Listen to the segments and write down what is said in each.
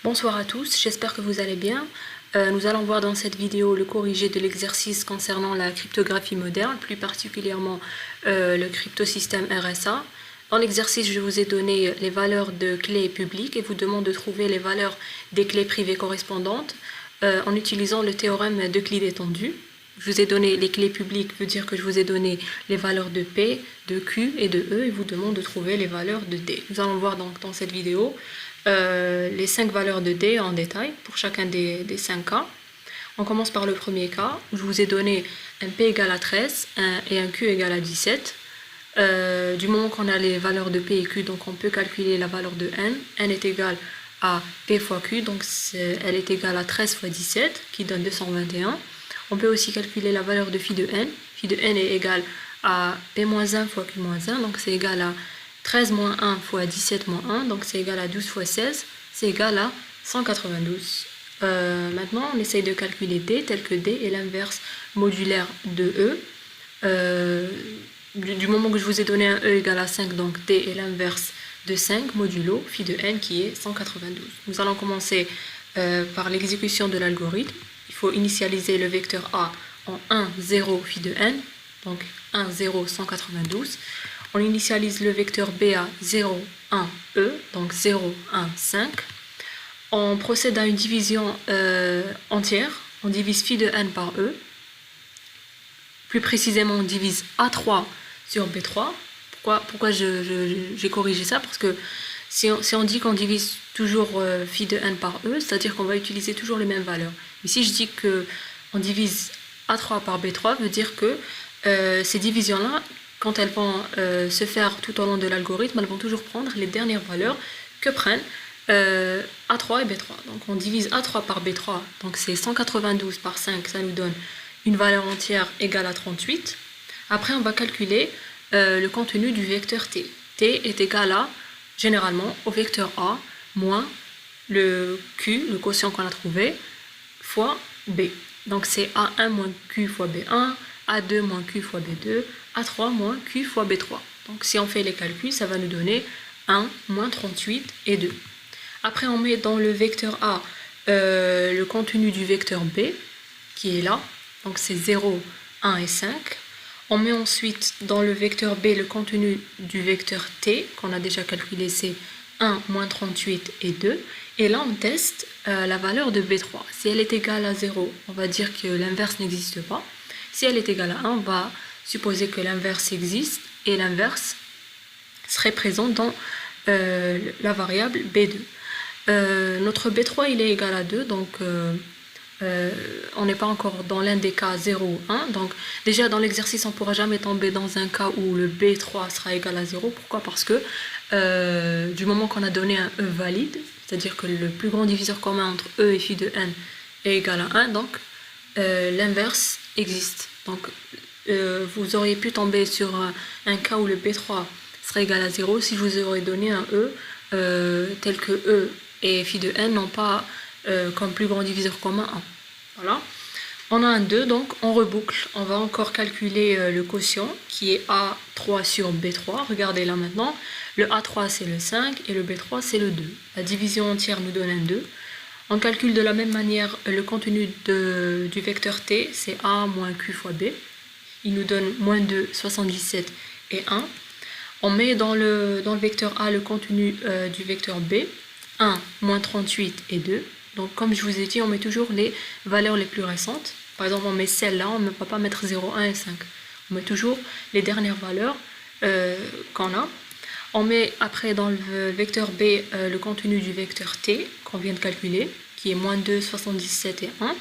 Bonsoir à tous, j'espère que vous allez bien. Nous allons voir dans cette vidéo le corrigé de l'exercice concernant la cryptographie moderne, plus particulièrement le cryptosystème RSA. Dans l'exercice, je vous ai donné les valeurs de clés publiques et vous demande de trouver les valeurs des clés privées correspondantes en utilisant le théorème d'Euclide étendu. Je vous ai donné les clés publiques, veut dire que je vous ai donné les valeurs de P, de Q et de E et vous demande de trouver les valeurs de D. Nous allons voir donc dans cette vidéo les 5 valeurs de D en détail pour chacun des 5 cas. On commence par le premier cas où je vous ai donné un P égale à 13 et un Q égale à 17. Du moment qu'on a les valeurs de P et Q, donc on peut calculer la valeur de N. N est égal à P fois Q, donc elle est égale à 13 fois 17 qui donne 221. On peut aussi calculer la valeur de phi de N. Phi de N est égal à P-1 fois Q-1, donc c'est égal à 13 moins 1 fois 17 moins 1, donc c'est égal à 12 fois 16, c'est égal à 192. Maintenant, on essaye de calculer D, tel que D est l'inverse modulaire de E. Du moment que je vous ai donné un E égal à 5, donc D est l'inverse de 5 modulo phi de N qui est 192. Nous allons commencer par l'exécution de l'algorithme. Il faut initialiser le vecteur A en 1, 0 phi de N, donc 1, 0, 192. On initialise le vecteur B à 0, 1, E, donc 0, 1, 5. On procède à une division entière. On divise phi de N par E. Plus précisément, on divise A3 sur B3. Pourquoi j'ai corrigé ça? Parce que si on dit qu'on divise toujours phi de N par E, c'est-à-dire qu'on va utiliser toujours les mêmes valeurs. Mais si je dis qu'on divise A3 par B3, veut dire que ces divisions-là, quand elles vont se faire tout au long de l'algorithme, elles vont toujours prendre les dernières valeurs que prennent A3 et B3. Donc on divise A3 par B3, donc c'est 192 par 5, ça nous donne une valeur entière égale à 38. Après on va calculer le contenu du vecteur T. T est égal à, généralement, au vecteur A moins le Q, le quotient qu'on a trouvé, fois B. Donc c'est A1 moins Q fois B1, A2 moins Q fois B2, A3 moins Q fois B3. Donc si on fait les calculs, ça va nous donner 1 moins 38 et 2. Après on met dans le vecteur A le contenu du vecteur B, qui est là. Donc c'est 0, 1 et 5. On met ensuite dans le vecteur B le contenu du vecteur T, qu'on a déjà calculé, c'est 1 moins 38 et 2. Et là on teste la valeur de B3. Si elle est égale à 0, on va dire que l'inverse n'existe pas. Si elle est égale à 1, on va supposer que l'inverse existe et l'inverse serait présent dans la variable B2. Notre B3 il est égal à 2, donc on n'est pas encore dans l'un des cas 0 ou 1. Donc déjà dans l'exercice on ne pourra jamais tomber dans un cas où le B3 sera égal à 0. Pourquoi? Parce que du moment qu'on a donné un E valide, c'est-à-dire que le plus grand diviseur commun entre E et phi de N est égal à 1, donc l'inverse existe. Donc vous auriez pu tomber sur un cas où le B3 serait égal à 0 si je vous aurais donné un E tel que E et phi de N n'ont pas comme plus grand diviseur commun 1. Voilà. On a un 2, donc on reboucle. On va encore calculer le quotient qui est A3 sur B3. Regardez là maintenant. Le A3 c'est le 5 et le B3 c'est le 2. La division entière nous donne un 2. On calcule de la même manière le contenu du vecteur T, c'est A moins Q fois B. Il nous donne moins 2, 77 et 1. On met dans le vecteur A le contenu du vecteur B, 1, moins 38 et 2. Donc comme je vous ai dit, on met toujours les valeurs les plus récentes. Par exemple, on met celle-là, on ne va pas mettre 0, 1 et 5. On met toujours les dernières valeurs qu'on a. On met après dans le vecteur B le contenu du vecteur T qu'on vient de calculer, qui est moins 2, 77 et 1.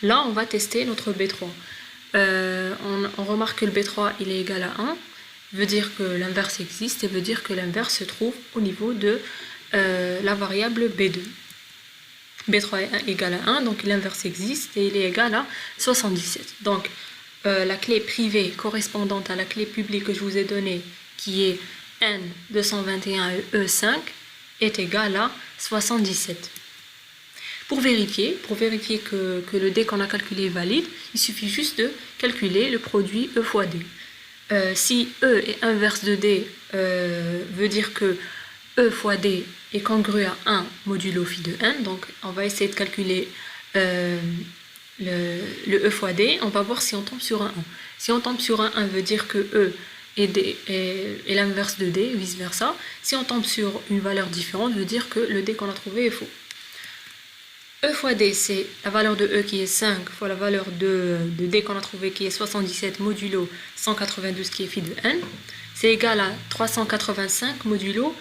Là, on va tester notre B3. On remarque que le B3 il est égal à 1, veut dire que l'inverse existe et veut dire que l'inverse se trouve au niveau de la variable B2. B3 est égal à 1, donc l'inverse existe et il est égal à 77. Donc la clé privée correspondante à la clé publique que je vous ai donnée, qui est N221 et E5, est égale à 77. Pour vérifier que le D qu'on a calculé est valide, il suffit juste de calculer le produit E fois D. Si E est inverse de D, veut dire que E fois D est congru à 1 modulo phi de n. Donc on va essayer de calculer le E fois D. On va voir si on tombe sur un 1. Si on tombe sur un 1 veut dire que E est l'inverse de D, vice versa. Si on tombe sur une valeur différente, veut dire que le D qu'on a trouvé est faux. E fois D, c'est la valeur de E qui est 5 fois la valeur de D qu'on a trouvé qui est 77 modulo 192 qui est phi de n. C'est égal à 385 modulo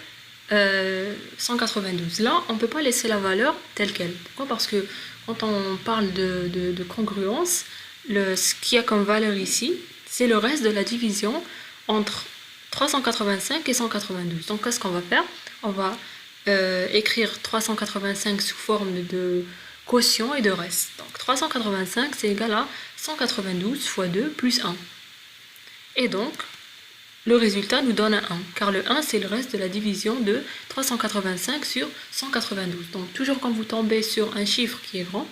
192. Là, on ne peut pas laisser la valeur telle qu'elle. Pourquoi? Parce que quand on parle de congruence, ce qu'il y a comme valeur ici, c'est le reste de la division entre 385 et 192. Donc, qu'est-ce qu'on va faire? On va écrire 385 sous forme de quotient et de reste. Donc, 385, c'est égal à 192 fois 2 plus 1. Et donc, le résultat nous donne un 1, car le 1, c'est le reste de la division de 385 sur 192. Donc, toujours quand vous tombez sur un chiffre qui est grand,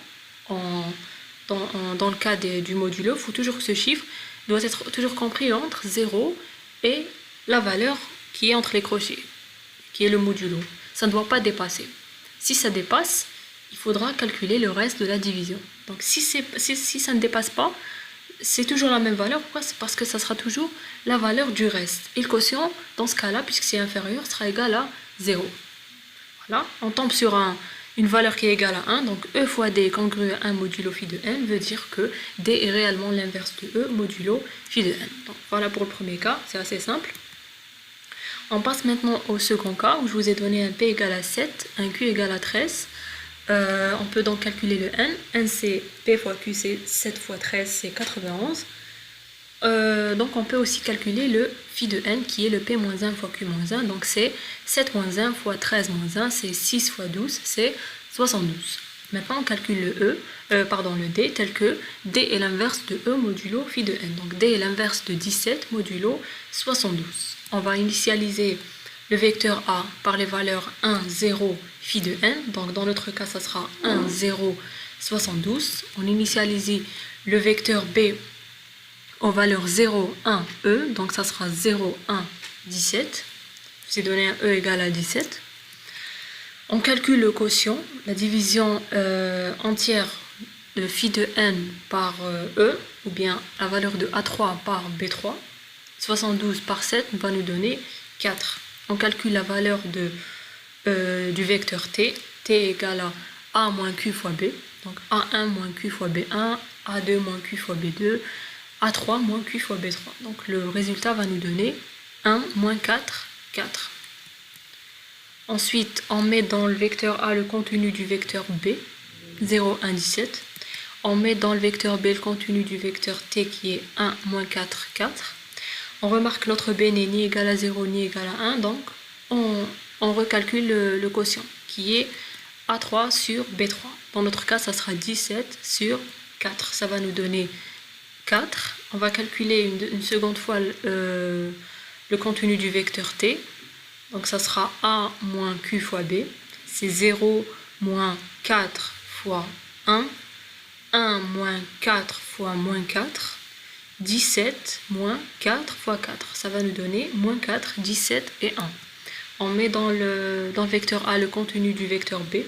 dans le cas du modulo, il faut toujours que ce chiffre doit être toujours compris entre 0 et la valeur qui est entre les crochets, qui est le modulo. Ça ne doit pas dépasser. Si ça dépasse, il faudra calculer le reste de la division. Donc, si ça ne dépasse pas, c'est toujours la même valeur. Pourquoi? C'est parce que ça sera toujours la valeur du reste. Et le quotient, dans ce cas-là, puisque c'est inférieur, sera égal à 0. Voilà, on tombe sur une valeur qui est égale à 1. Donc, E fois D congru à 1 modulo phi de n veut dire que D est réellement l'inverse de E modulo phi de n. Donc, voilà pour le premier cas, c'est assez simple. On passe maintenant au second cas où je vous ai donné un P égale à 7, un Q égale à 13. On peut donc calculer le n. n c'est P fois Q, c'est 7 fois 13, c'est 91. Donc on peut aussi calculer le phi de n qui est le P moins 1 fois Q moins 1. Donc c'est 7 moins 1 fois 13 moins 1, c'est 6 fois 12, c'est 72. Maintenant on calcule le D tel que D est l'inverse de E modulo phi de n. Donc D est l'inverse de 17 modulo 72. On va initialiser le vecteur A par les valeurs 1, 0, phi de n. Donc dans notre cas, ça sera 1, 0, 72. On initialise le vecteur B aux valeurs 0, 1, E. Donc ça sera 0, 1, 17. Je vous ai donné un E égal à 17. On calcule le quotient, la division entière de phi de n par E, ou bien la valeur de A3 par B3. 72 par 7 va nous donner 4. On calcule la valeur du vecteur t. T égale à A moins Q fois B. Donc A1 moins Q fois B1, A2 moins Q fois B2, A3 moins Q fois B3. Donc le résultat va nous donner 1 moins 4, 4. Ensuite, on met dans le vecteur A le contenu du vecteur B, 0, 1, 17. On met dans le vecteur B le contenu du vecteur t qui est 1, moins 4, 4. On remarque que notre B n'est ni égal à 0 ni égal à 1, donc on recalcule le quotient qui est A3 sur B3. Dans notre cas, ça sera 17 sur 4. Ça va nous donner 4. On va calculer une seconde fois le contenu du vecteur t. Donc ça sera A moins Q fois B. C'est 0 moins 4 fois 1. 1 moins 4 fois moins 4. 17 moins 4 fois 4. Ça va nous donner moins 4, 17 et 1. On met dans le vecteur A le contenu du vecteur B.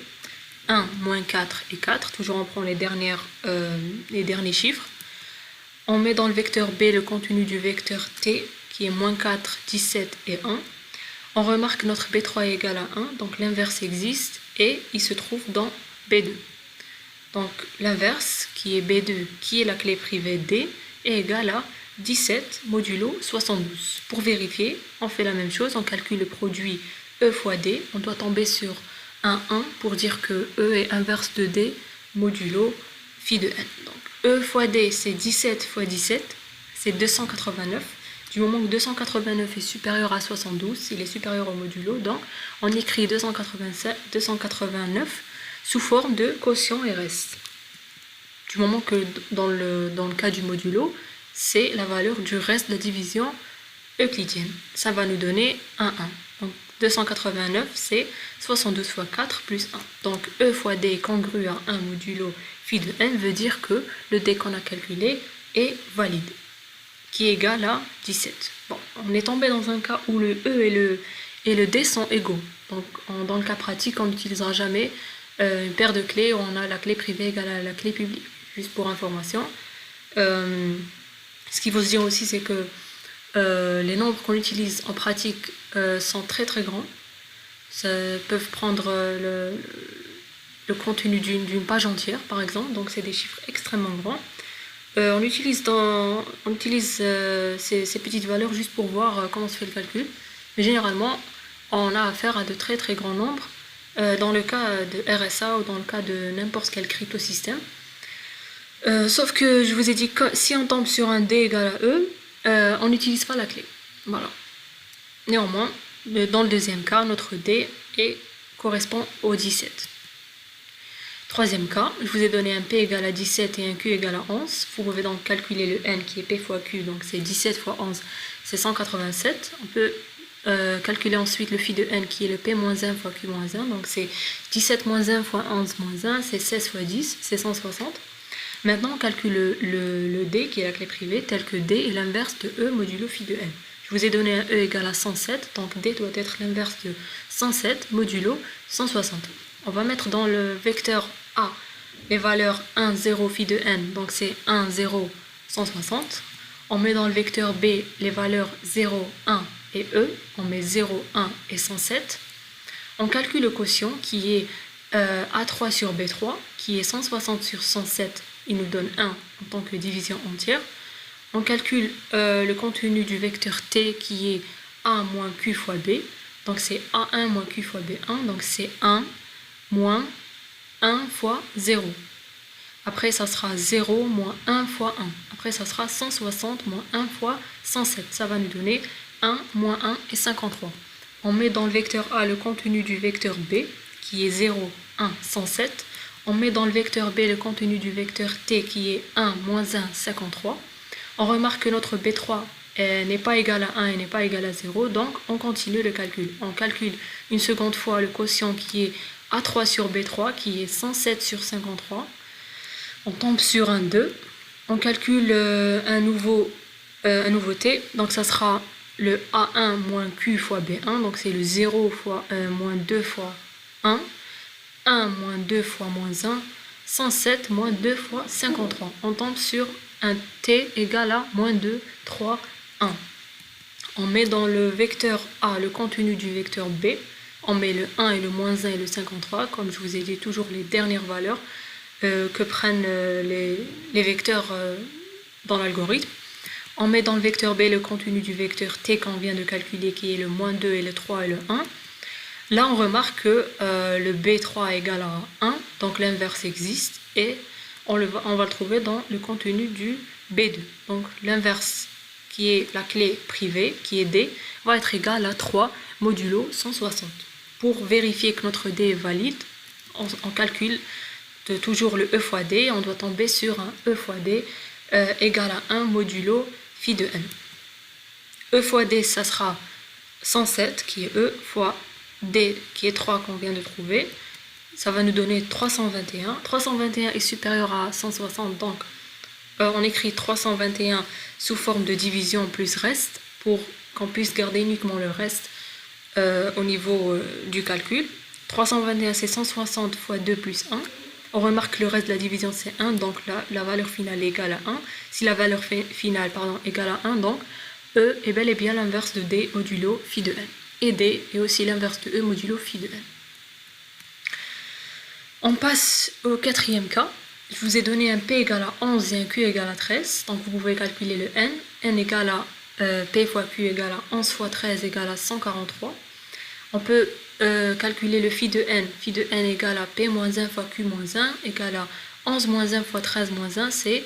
1, moins 4 et 4. Toujours on prend les derniers chiffres. On met dans le vecteur B le contenu du vecteur T qui est moins 4, 17 et 1. On remarque que notre B3 est égal à 1. Donc l'inverse existe et il se trouve dans B2. Donc l'inverse qui est B2 qui est la clé privée D est égal à 17 modulo 72. Pour vérifier, on fait la même chose, on calcule le produit E fois D. On doit tomber sur un 1 pour dire que E est inverse de D modulo phi de n. Donc E fois D, c'est 17 fois 17, c'est 289. Du moment que 289 est supérieur à 72, il est supérieur au modulo, donc on écrit 289 sous forme de quotient et reste. Du moment que dans le cas du modulo, c'est la valeur du reste de la division euclidienne. Ça va nous donner un 1. Donc 289, c'est 72 fois 4 plus 1. Donc E fois D congru à 1 modulo phi de n veut dire que le D qu'on a calculé est valide, qui est égal à 17. Bon, on est tombé dans un cas où le E et le D sont égaux. Donc dans le cas pratique, on n'utilisera jamais une paire de clés où on a la clé privée égale à la clé publique, juste pour information. Ce qu'il faut se dire aussi, c'est que les nombres qu'on utilise en pratique sont très très grands. Ça peuvent prendre le contenu d'une page entière, par exemple, donc c'est des chiffres extrêmement grands. On utilise ces petites valeurs juste pour voir comment se fait le calcul. Mais généralement, on a affaire à de très très grands nombres dans le cas de RSA ou dans le cas de n'importe quel cryptosystème. Sauf que je vous ai dit que si on tombe sur un D égal à E, on n'utilise pas la clé. Voilà. Néanmoins, dans le deuxième cas, notre D correspond au 17. Troisième cas, je vous ai donné un P égale à 17 et un Q égale à 11. Vous pouvez donc calculer le N qui est P fois Q, donc c'est 17 fois 11, c'est 187. On peut calculer ensuite le phi de N qui est le P moins 1 fois Q moins 1, donc c'est 17 moins 1 fois 11 moins 1, c'est 16 fois 10, c'est 160. Maintenant, on calcule le D qui est la clé privée, tel que D est l'inverse de E modulo phi de N. Je vous ai donné un E égal à 107, donc D doit être l'inverse de 107 modulo 160. On va mettre dans le vecteur A les valeurs 1, 0, phi de N, donc c'est 1, 0, 160. On met dans le vecteur B les valeurs 0, 1 et E, on met 0, 1 et 107. On calcule le quotient qui est A3 sur B3, qui est 160 sur 107, il nous donne 1 en tant que division entière. On calcule le contenu du vecteur T qui est A moins Q fois B, donc c'est A1 moins Q fois B1, donc c'est 1 moins 1 fois 0. Après, ça sera 0 moins 1 fois 1. Après, ça sera 160 moins 1 fois 107. Ça va nous donner 1 moins 1 et 53. On met dans le vecteur A le contenu du vecteur B, qui est 0, 1, 107. On met dans le vecteur B le contenu du vecteur T, qui est 1, moins 1, 53. On remarque que notre B3 n'est pas égal à 1 et n'est pas égal à 0, donc on continue le calcul. On calcule une seconde fois le quotient qui est A3 sur B3, qui est 107 sur 53. On tombe sur un 2. On calcule un nouveau T, donc ça sera le A1 moins Q fois B1, donc c'est le 0 fois moins 2 fois 1, 1 moins 2 fois moins 1, 107 moins 2 fois 53. On tombe sur un T égal à moins 2, 3, 1. On met dans le vecteur A le contenu du vecteur B. On met le 1 et le moins 1 et le 53, comme je vous ai dit, toujours les dernières valeurs que prennent les vecteurs dans l'algorithme. On met dans le vecteur B le contenu du vecteur T qu'on vient de calculer, qui est le moins 2 et le 3 et le 1. Là, on remarque que le B3 est égal à 1, donc l'inverse existe, et on va le trouver dans le contenu du B2. Donc l'inverse, qui est la clé privée, qui est D, va être égal à 3 modulo 160. Pour vérifier que notre D est valide, on calcule toujours le E fois D, on doit tomber sur un E fois D égal à 1 modulo phi de N. E fois D, ça sera 107, qui est E, fois D, qui est 3 qu'on vient de trouver. Ça va nous donner 321. 321 est supérieur à 160, donc on écrit 321 sous forme de division plus reste, pour qu'on puisse garder uniquement le reste au niveau du calcul. 321, c'est 160 fois 2 plus 1. On remarque que le reste de la division, c'est 1, donc la valeur finale est égale à 1. Si la valeur finale est égale à 1, donc E est bel et bien l'inverse de D modulo phi de N. Et D est aussi l'inverse de E modulo phi de N. On passe au quatrième cas. Je vous ai donné un P égal à 11 et un Q égal à 13. Donc vous pouvez calculer le N. N égale à P fois Q égale à 11 fois 13 égale à 143. On peut calculer le phi de N. Phi de N égale à P moins 1 fois Q moins 1 égale à 11 moins 1 fois 13 moins 1, c'est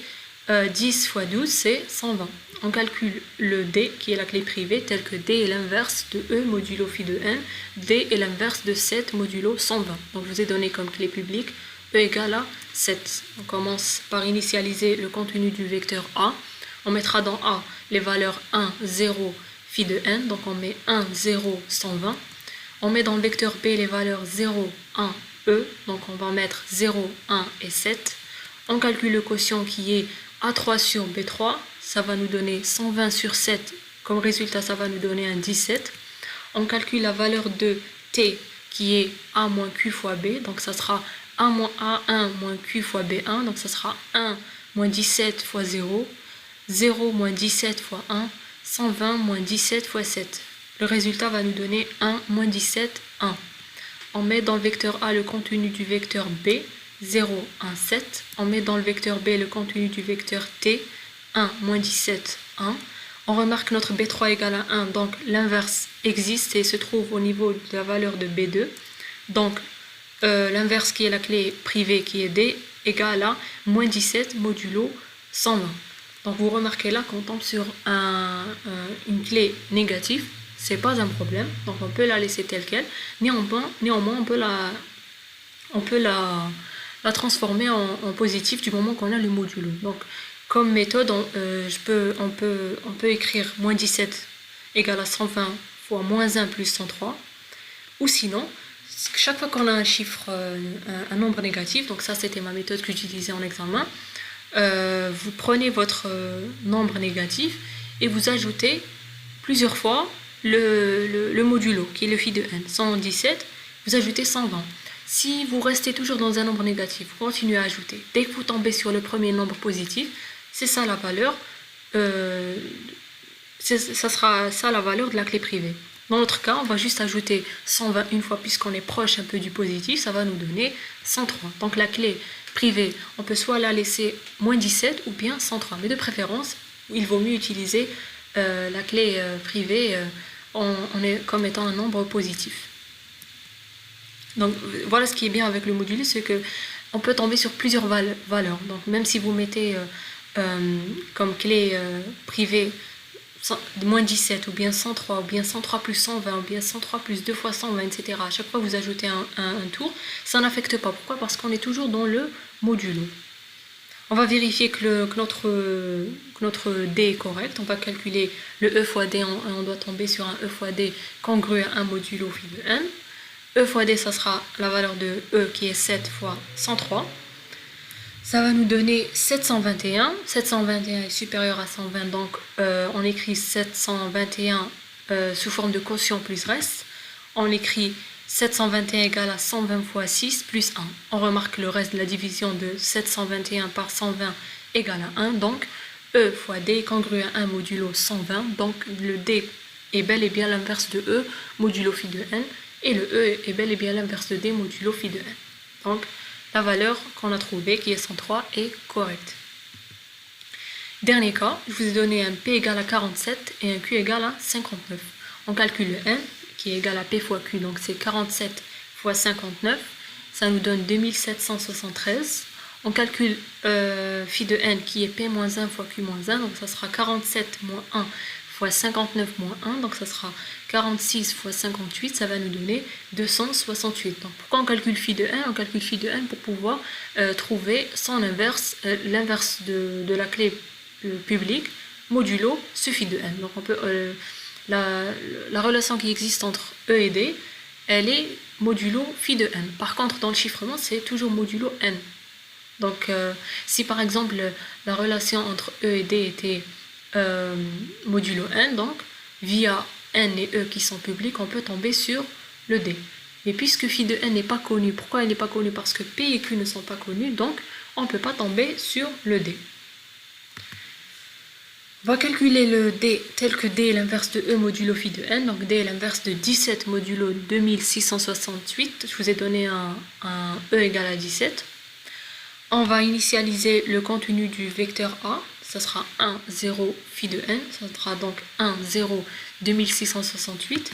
10 fois 12, c'est 120. On calcule le D, qui est la clé privée, tel que D est l'inverse de E modulo phi de N. D est l'inverse de 7 modulo 120. Donc je vous ai donné comme clé publique E égale à 7. On commence par initialiser le contenu du vecteur A. On mettra dans A les valeurs 1, 0, phi de N. Donc on met 1, 0, 120. On met dans le vecteur B les valeurs 0, 1, E. Donc on va mettre 0, 1 et 7. On calcule le quotient qui est A3 sur B3. Ça va nous donner 120 sur 7. Comme résultat, ça va nous donner un 17. On calcule la valeur de T qui est A moins Q fois B, donc ça sera A moins A1 moins Q fois B1, donc ça sera 1 moins 17 fois 0, 0 moins 17 fois 1, 120 moins 17 fois 7. Le résultat va nous donner 1 moins 17, 1. On met dans le vecteur A le contenu du vecteur B, 0, 1, 7. On met dans le vecteur B le contenu du vecteur T, 1, moins 17, 1. On remarque que notre B3 égale à 1, donc l'inverse existe et se trouve au niveau de la valeur de B2. Donc l'inverse qui est la clé privée qui est D égale à moins 17 modulo 120. Donc vous remarquez là qu'on tombe sur une clé négative, c'est pas un problème, donc on peut la laisser telle qu'elle. Néanmoins on peut la transformer en positif du moment qu'on a le modulo. Donc comme méthode, on peut écrire moins 17 égale à 120 fois moins 1 plus 103. Ou sinon, chaque fois qu'on a un chiffre, un nombre négatif, donc ça c'était ma méthode que j'utilisais en examen, vous prenez votre nombre négatif et vous ajoutez plusieurs fois le modulo, qui est le phi de n. 117, vous ajoutez 120. Si vous restez toujours dans un nombre négatif, vous continuez à ajouter. Dès que vous tombez sur le premier nombre positif, c'est ça la valeur, ça sera ça la valeur de la clé privée. Dans notre cas, on va juste ajouter 120 une fois puisqu'on est proche un peu du positif, ça va nous donner 103. Donc la clé privée, on peut soit la laisser moins 17 ou bien 103. Mais de préférence, il vaut mieux utiliser la clé privée comme étant un nombre positif. Donc voilà ce qui est bien avec le module, c'est que on peut tomber sur plusieurs valeurs. Donc même si vous mettez comme clé privée moins 17 ou bien 103 ou bien 103 plus 120 ou bien 103 plus 2 fois 120, etc. À chaque fois vous ajoutez un tour, ça n'affecte pas. Pourquoi? Parce qu'on est toujours dans le modulo. On va vérifier que notre D est correct. On va calculer le E fois D. On doit tomber sur un E fois D congru à un modulo phi de n. E fois D, ça sera la valeur de E qui est 7 fois 103. Ça va nous donner 721. 721 est supérieur à 120, donc on écrit 721 sous forme de quotient plus reste. On écrit 721 égale à 120 fois 6 plus 1. On remarque le reste de la division de 721 par 120 égale à 1. Donc E fois D congru à 1 modulo 120. Donc le D est bel et bien l'inverse de E modulo phi de n. Et le E est bel et bien l'inverse de D modulo phi de n. Donc la valeur qu'on a trouvée, qui est 103, est correcte. Dernier cas, je vous ai donné un P égale à 47 et un Q égale à 59. On calcule le N, qui est égal à P fois Q, donc c'est 47 fois 59, ça nous donne 2773. On calcule phi de N, qui est P moins 1 fois Q moins 1, donc ça sera 47 moins 1 fois 59 moins 1, donc ça sera 46 fois 58, ça va nous donner 268. Donc pourquoi on calcule phi de n? On calcule phi de n pour pouvoir trouver son inverse, l'inverse de la clé publique, modulo ce phi de n. Donc on peut, la relation qui existe entre E et D, elle est modulo phi de n. Par contre, dans le chiffrement, c'est toujours modulo n. Donc si par exemple la relation entre E et D était modulo n, donc via n et e qui sont publics, on peut tomber sur le d. Mais puisque phi de n n'est pas connu, pourquoi elle n'est pas connue? Parce que p et q ne sont pas connus, donc on ne peut pas tomber sur le d. On va calculer le d tel que d est l'inverse de e modulo phi de n, donc d est l'inverse de 17 modulo 2668. Je vous ai donné un e égale à 17. On va initialiser le contenu du vecteur a. Ça sera 1, 0, phi de n, ça sera donc 1, 0, 2668.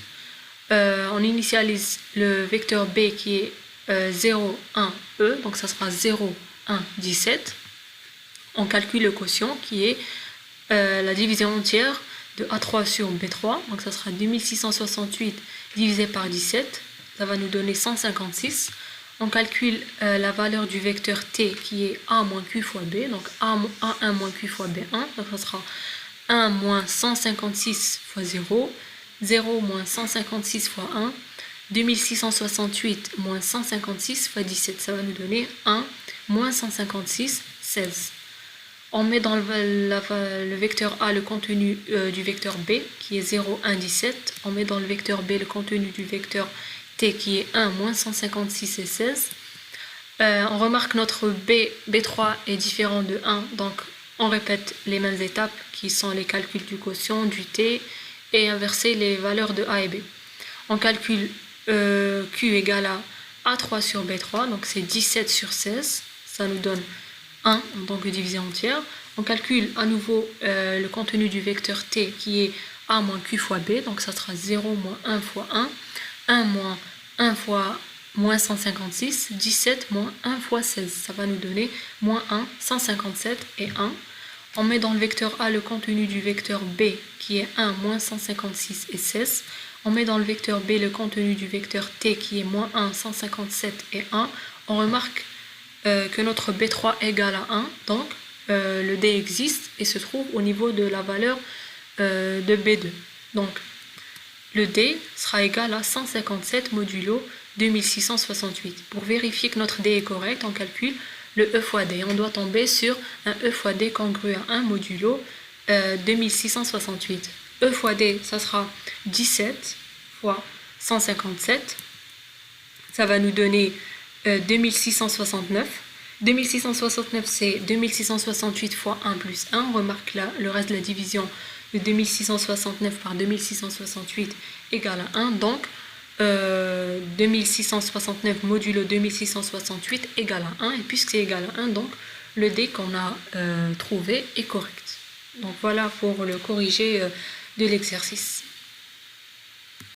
On initialise le vecteur b qui est 0, 1, e, donc ça sera 0, 1, 17. On calcule le quotient qui est la division entière de A3 sur B3, donc ça sera 2668 divisé par 17, ça va nous donner 156. On calcule la valeur du vecteur t qui est a moins q fois b, donc a1 moins q fois b1, donc ça sera 1 moins 156 fois 0, 0 moins 156 fois 1, 2668 moins 156 fois 17, ça va nous donner 1 moins 156, 16. On met dans le vecteur a le contenu du vecteur b qui est 0, 1, 17. On met dans le vecteur b le contenu du vecteur t qui est 1 moins 156 et 16. On remarque notre B3 est différent de 1, donc on répète les mêmes étapes qui sont les calculs du quotient, du t, et inverser les valeurs de A et B. On calcule Q égale à A3 sur B3, donc c'est 17 sur 16, ça nous donne 1 en tant que divisée entière. On calcule à nouveau le contenu du vecteur t qui est A moins Q fois B, donc ça sera 0 moins 1 fois 1, 1 moins 1 fois moins 156, 17 moins 1 fois 16, ça va nous donner moins 1, 157 et 1. On met dans le vecteur A le contenu du vecteur B qui est 1, moins 156 et 16. On met dans le vecteur B le contenu du vecteur T qui est moins 1, 157 et 1. On remarque que notre B3 égale à 1, donc le D existe et se trouve au niveau de la valeur de B2. Donc le D sera égal à 157 modulo 2668. Pour vérifier que notre D est correct, on calcule le E fois D. On doit tomber sur un E fois D congru à 1 modulo 2668. E fois D, ça sera 17 fois 157. Ça va nous donner 2669. 2669, c'est 2668 fois 1 plus 1. On remarque là le reste de la division de 2669 par 2668 égale à 1. Donc, 2669 modulo 2668 égale à 1. Et puisque c'est égal à 1, donc le D qu'on a trouvé est correct. Donc voilà pour le corrigé de l'exercice.